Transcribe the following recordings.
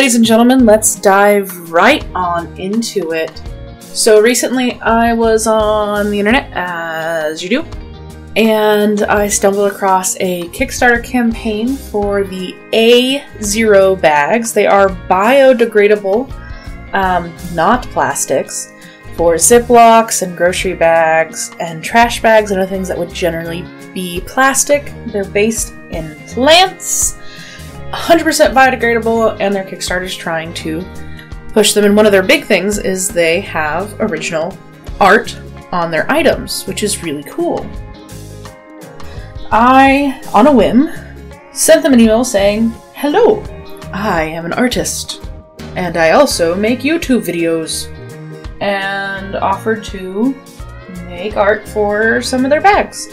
ladies and gentlemen, let's dive right on into it. So recently I was on the internet, as you do, and I stumbled across a Kickstarter campaign for the A0 bags. They are biodegradable, not plastics, for Ziplocs and grocery bags and trash bags and other things that would generally be plastic. They're based in plants, 100% biodegradable, and their Kickstarter's trying to push them. And one of their big things is they have original art on their items, which is really cool. I, on a whim, sent them an email saying, "Hello, I am an artist, and I also make YouTube videos," and offered to make art for some of their bags.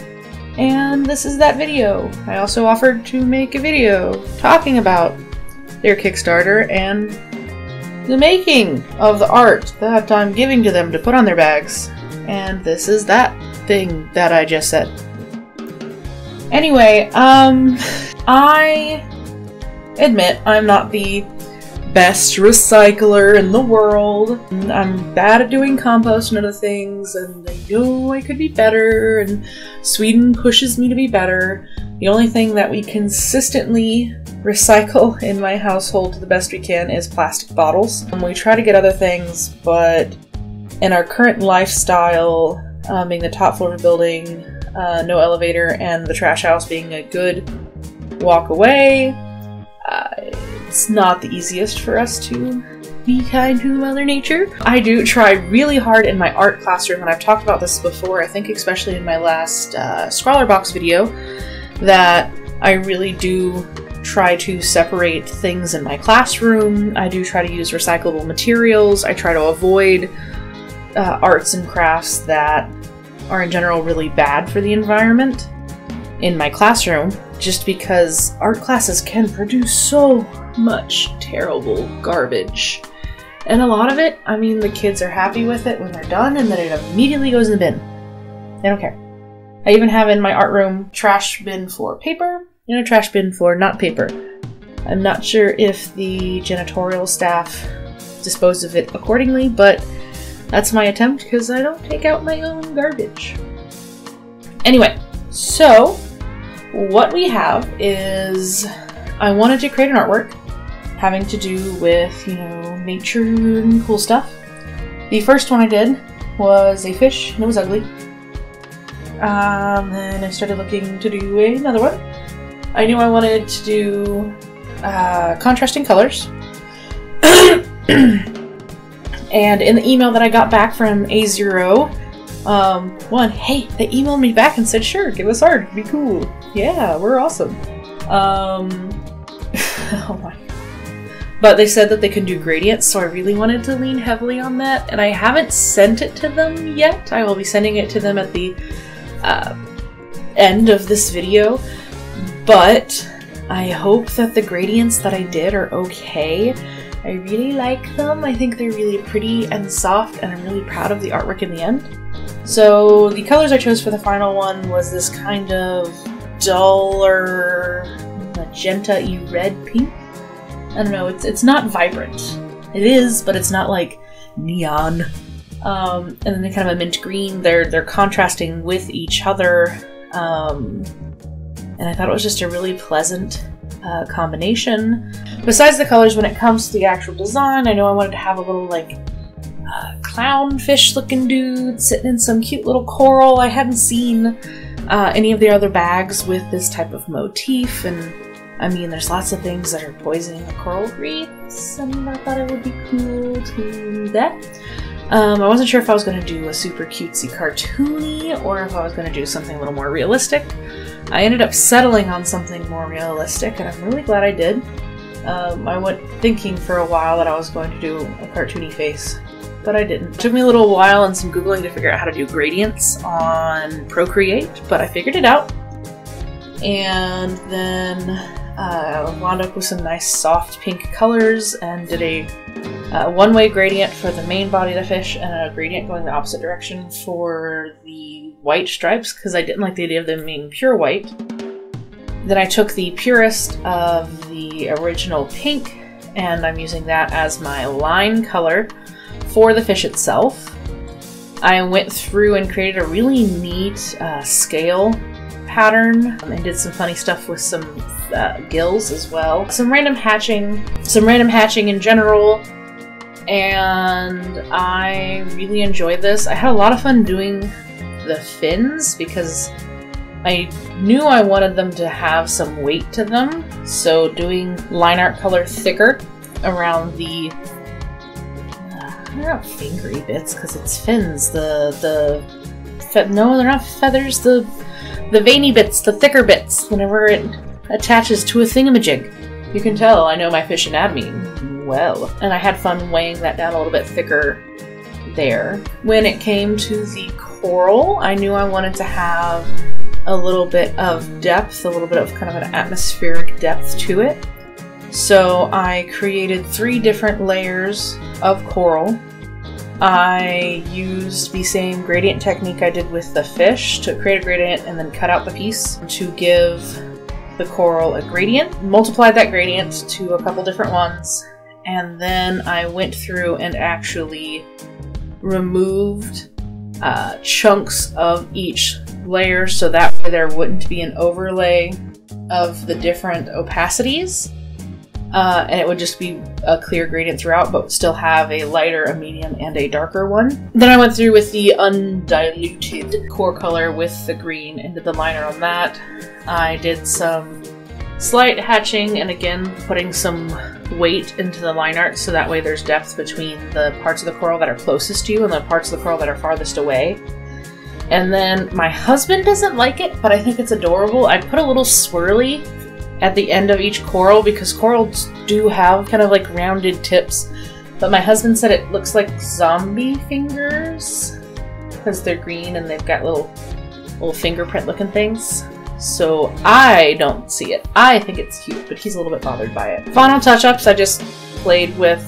And this is that video. I also offered to make a video talking about their Kickstarter and the making of the art that I'm giving to them to put on their bags. And this is that thing that I just said. Anyway, I admit I'm not the best recycler in the world. I'm bad at doing compost and other things, and I know I could be better, and Sweden pushes me to be better. The only thing that we consistently recycle in my household to the best we can is plastic bottles. We try to get other things, but in our current lifestyle, being the top floor of a building, no elevator, and the trash house being a good walk away, it's not the easiest for us to be kind to Mother Nature. I do try really hard in my art classroom, and I've talked about this before, I think especially in my last Scrawler Box video, that I really do try to separate things in my classroom. I do try to use recyclable materials. I try to avoid arts and crafts that are in general really bad for the environment in my classroom, just because art classes can produce so much terrible garbage. And a lot of it, I mean, the kids are happy with it when they're done, and then it immediately goes in the bin. They don't care. I even have in my art room trash bin for paper and a trash bin for not paper. I'm not sure if the janitorial staff dispose of it accordingly, but that's my attempt because I don't take out my own garbage. Anyway, so what we have is I wanted to create an artwork having to do with, you know, nature and cool stuff. The first one I did was a fish, and it was ugly. Then I started looking to do another one. I knew I wanted to do contrasting colors. And in the email that I got back from A0, hey, they emailed me back and said, "Sure, give us art, it'd be cool. Yeah, we're awesome." Oh my. But they said that they can do gradients, so I really wanted to lean heavily on that, and I haven't sent it to them yet. I will be sending it to them at the end of this video, but I hope that the gradients that I did are okay. I really like them. I think they're really pretty and soft, and I'm really proud of the artwork in the end. So the colors I chose for the final one was this kind of duller magenta-y red pink. I don't know, it's not vibrant. It is, but it's not like neon. And then they kind of a mint green. They're contrasting with each other. And I thought it was just a really pleasant combination. Besides the colors, when it comes to the actual design, I know I wanted to have a little like clownfish looking dude sitting in some cute little coral. I hadn't seen any of the other bags with this type of motif, and I mean, there's lots of things that are poisoning the coral reefs, and I thought it would be cool to do that. I wasn't sure if I was going to do a super cutesy cartoony, or if I was going to do something a little more realistic. I ended up settling on something more realistic, and I'm really glad I did. I went thinking for a while that I was going to do a cartoony face, but I didn't. It took me a little while and some Googling to figure out how to do gradients on Procreate, but I figured it out. And then I wound up with some nice soft pink colors and did a one-way gradient for the main body of the fish and a gradient going the opposite direction for the white stripes, because I didn't like the idea of them being pure white. Then I took the purest of the original pink and I'm using that as my line color for the fish itself. I went through and created a really neat scale pattern and did some funny stuff with some gills as well. Some random hatching in general, and I really enjoyed this. I had a lot of fun doing the fins because I knew I wanted them to have some weight to them, so doing line art color thicker around the they're not fingery bits because it's fins. No, they're not feathers. The veiny bits, the thicker bits. Whenever it attaches to a thingamajig, you can tell I know my fish anatomy well. And I had fun weighing that down a little bit thicker there. When it came to the coral, I knew I wanted to have a little bit of depth, a little bit of kind of an atmospheric depth to it. So I created 3 different layers of coral. I used the same gradient technique I did with the fish to create a gradient and then cut out the piece to give the coral a gradient. Multiplied that gradient to a couple different ones, and then I went through and actually removed chunks of each layer so that way there wouldn't be an overlay of the different opacities. And it would just be a clear gradient throughout, but still have a lighter, a medium, and a darker one. Then I went through with the undiluted core color with the green and did the liner on that. I did some slight hatching and again putting some weight into the line art so that way there's depth between the parts of the coral that are closest to you and the parts of the coral that are farthest away. And then my husband doesn't like it, but I think it's adorable. I put a little swirly at the end of each coral because corals do have kind of like rounded tips, but my husband said it looks like zombie fingers because they're green and they've got little fingerprint looking things. So I don't see it. I think it's cute, but he's a little bit bothered by it. Final touch-ups, I just played with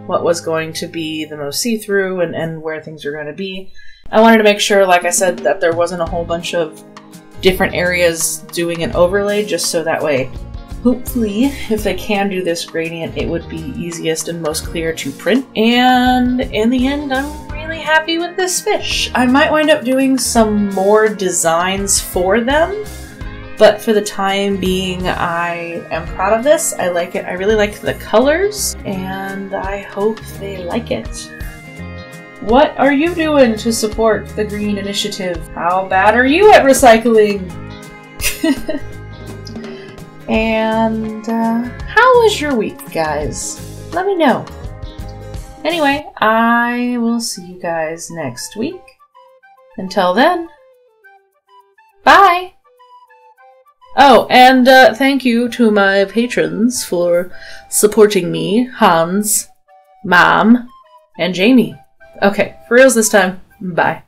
what was going to be the most see-through and where things are going to be. I wanted to make sure, like I said, that there wasn't a whole bunch of different areas doing an overlay, just so that way, hopefully, if they can do this gradient, it would be easiest and most clear to print. And in the end, I'm really happy with this fish. I might wind up doing some more designs for them, but for the time being, I am proud of this. I like it. I really like the colors, and I hope they like it. What are you doing to support the Green Initiative? How bad are you at recycling? And how was your week, guys? Let me know. Anyway, I will see you guys next week. Until then, bye! Oh, and thank you to my patrons for supporting me, Hans, Mom, and Jamie. Okay, for reals this time. Bye.